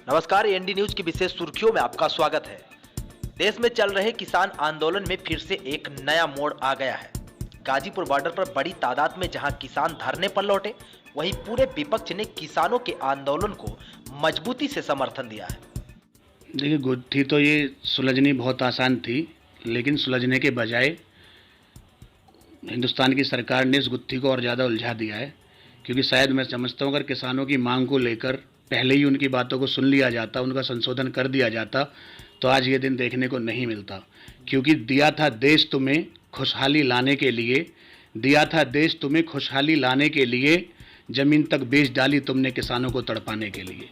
नमस्कार, AND news की विशेष सुर्खियों में आपका स्वागत है। देश में चल रहे किसान आंदोलन में फिर से एक नया मोड़ आ गया है। गाजीपुर बॉर्डर पर बड़ी तादाद में जहां किसान धरने पर लौटे, वहीं पूरे विपक्ष ने किसानों के आंदोलन को मजबूती से समर्थन दिया है। देखिए, गुत्थी तो ये सुलझनी बहुत आसान थी, लेकिन सुलझने के बजाय हिंदुस्तान की सरकार ने इस गुत्थी को और ज़्यादा उलझा दिया है। क्योंकि शायद मैं समझता हूँ, अगर किसानों की मांग को लेकर पहले ही उनकी बातों को सुन लिया जाता, उनका संशोधन कर दिया जाता, तो आज ये दिन देखने को नहीं मिलता। क्योंकि दिया था देश तुम्हें खुशहाली लाने के लिए, दिया था देश तुम्हें खुशहाली लाने के लिए, ज़मीन तक बेच डाली तुमने किसानों को तड़पाने के लिए।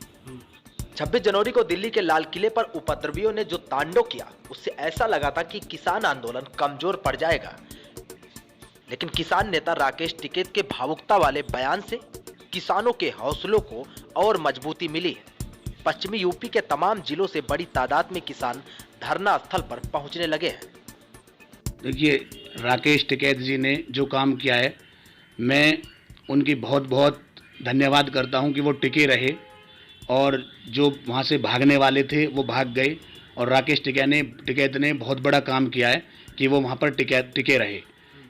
26 जनवरी को दिल्ली के लाल किले पर उपद्रवियों ने जो तांडव किया, उससे ऐसा लगा था कि किसान आंदोलन कमजोर पड़ जाएगा। लेकिन किसान नेता राकेश टिकैत के भावुकता वाले बयान से किसानों के हौसलों को और मजबूती मिली है। पश्चिमी यूपी के तमाम जिलों से बड़ी तादाद में किसान धरना स्थल पर पहुंचने लगे हैं। देखिए, राकेश टिकैत जी ने जो काम किया है, मैं उनकी बहुत बहुत धन्यवाद करता हूं कि वो टिके रहे, और जो वहां से भागने वाले थे वो भाग गए। और राकेश टिकैत ने बहुत बड़ा काम किया है कि वो वहां पर टिके रहे।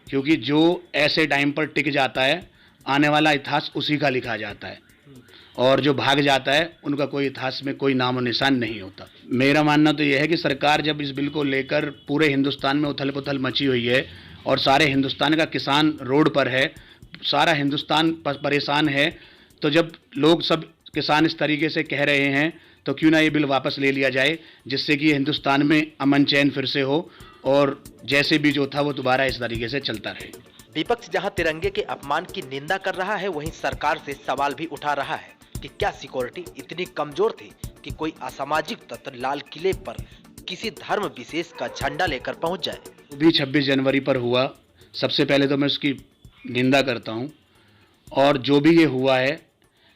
क्योंकि जो ऐसे टाइम पर टिक जाता है, आने वाला इतिहास उसी का लिखा जाता है, और जो भाग जाता है उनका कोई इतिहास में कोई नामो निशान नहीं होता। मेरा मानना तो यह है कि सरकार जब इस बिल को लेकर पूरे हिंदुस्तान में उथल पुथल मची हुई है और सारे हिंदुस्तान का किसान रोड पर है, सारा हिंदुस्तान परेशान है, तो जब लोग सब किसान इस तरीके से कह रहे हैं, तो क्यों ना ये बिल वापस ले लिया जाए, जिससे कि हिंदुस्तान में अमन चैन फिर से हो और जैसे भी जो था वो दोबारा इस तरीके से चलता रहे। विपक्ष जहां तिरंगे के अपमान की निंदा कर रहा है, वहीं सरकार से सवाल भी उठा रहा है कि क्या सिक्योरिटी इतनी कमजोर थी कि कोई असामाजिक तत्व लाल किले पर किसी धर्म विशेष का झंडा लेकर पहुंच जाए। जो भी 26 जनवरी पर हुआ, सबसे पहले तो मैं उसकी निंदा करता हूं, और जो भी ये हुआ है,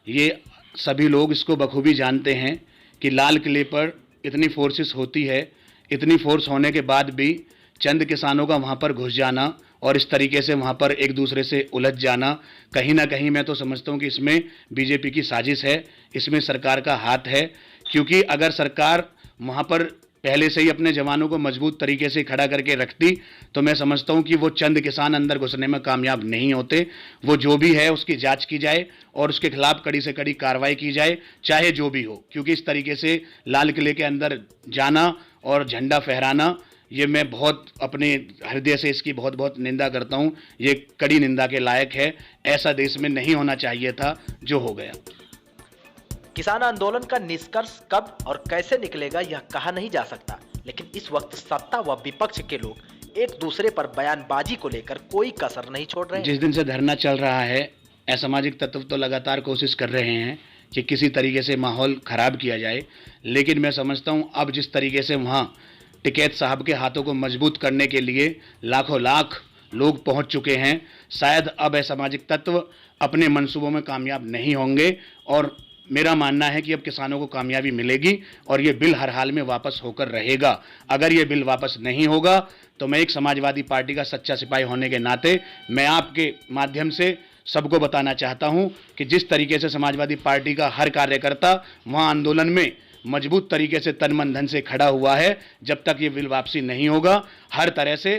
ये सभी लोग इसको बखूबी जानते हैं कि लाल किले पर इतनी फोर्सेस होती है, इतनी फोर्स होने के बाद भी चंद किसानों का वहाँ पर घुस जाना और इस तरीके से वहाँ पर एक दूसरे से उलझ जाना, कहीं ना कहीं मैं तो समझता हूँ कि इसमें बीजेपी की साजिश है, इसमें सरकार का हाथ है। क्योंकि अगर सरकार वहाँ पर पहले से ही अपने जवानों को मजबूत तरीके से खड़ा करके रखती, तो मैं समझता हूं कि वो चंद किसान अंदर घुसने में कामयाब नहीं होते। वो जो भी है उसकी जांच की जाए और उसके खिलाफ कड़ी से कड़ी कार्रवाई की जाए, चाहे जो भी हो। क्योंकि इस तरीके से लाल किले के अंदर जाना और झंडा फहराना, ये मैं बहुत अपने हृदय से इसकी बहुत बहुत निंदा करता हूं। ये कड़ी निंदा के लायक है, ऐसा देश में नहीं होना चाहिए था जो हो गया। किसान आंदोलन का निष्कर्ष कब और कैसे निकलेगा यह कहा नहीं जा सकता, लेकिन इस वक्त सत्ता व विपक्ष के लोग एक दूसरे पर बयानबाजी को लेकर कोई कसर नहीं छोड़ रहे हैं। जिस दिन से धरना चल रहा है, असामाजिक तत्व तो लगातार कोशिश कर रहे हैं कि किसी तरीके से माहौल खराब किया जाए, लेकिन मैं समझता हूं अब जिस तरीके से वहाँ टिकैत साहब के हाथों को मजबूत करने के लिए लाखों लाख लोग पहुंच चुके हैं, शायद अब असामाजिक तत्व अपने मंसूबों में कामयाब नहीं होंगे। और मेरा मानना है कि अब किसानों को कामयाबी मिलेगी और ये बिल हर हाल में वापस होकर रहेगा। अगर ये बिल वापस नहीं होगा, तो मैं एक समाजवादी पार्टी का सच्चा सिपाही होने के नाते मैं आपके माध्यम से सबको बताना चाहता हूं कि जिस तरीके से समाजवादी पार्टी का हर कार्यकर्ता वहां आंदोलन में मजबूत तरीके से तन मन धन से खड़ा हुआ है, जब तक ये बिल वापसी नहीं होगा, हर तरह से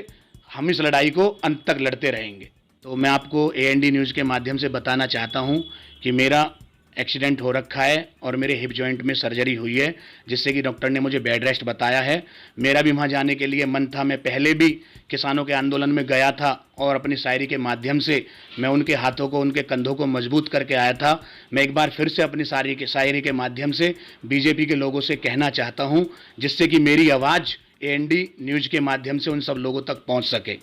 हम इस लड़ाई को अंत तक लड़ते रहेंगे। तो मैं आपको एएनडी न्यूज़ के माध्यम से बताना चाहता हूं कि मेरा एक्सीडेंट हो रखा है और मेरे हिप जॉइंट में सर्जरी हुई है, जिससे कि डॉक्टर ने मुझे बेड रेस्ट बताया है। मेरा भी वहाँ जाने के लिए मन था, मैं पहले भी किसानों के आंदोलन में गया था और अपनी शायरी के माध्यम से मैं उनके हाथों को, उनके कंधों को मजबूत करके आया था। मैं एक बार फिर से अपनी शायरी के माध्यम से बीजेपी के लोगों से कहना चाहता हूँ, जिससे कि मेरी आवाज़ एएनडी न्यूज़ के माध्यम से उन सब लोगों तक पहुँच सके।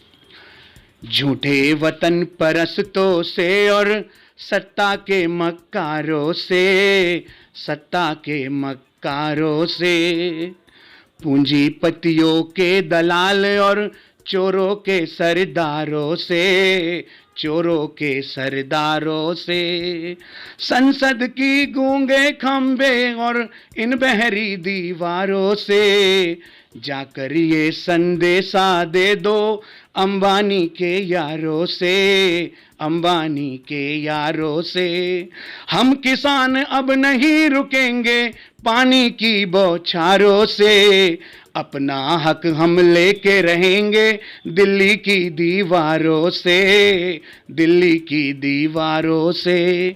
झूठे वतन परस्तों से और सत्ता के मक्कारों से, सत्ता के मक्कारों से, पूंजीपतियों के दलाल और चोरों के सरदारों से, चोरों के सरदारों से, संसद की गूंगे खंबे और इन बहरी दीवारों से जाकर ये संदेशा दे दो अंबानी के यारों से, अंबानी के यारों से। हम किसान अब नहीं रुकेंगे पानी की बौछारों से, अपना हक हम लेके रहेंगे दिल्ली की दीवारों से, दिल्ली की दीवारों से।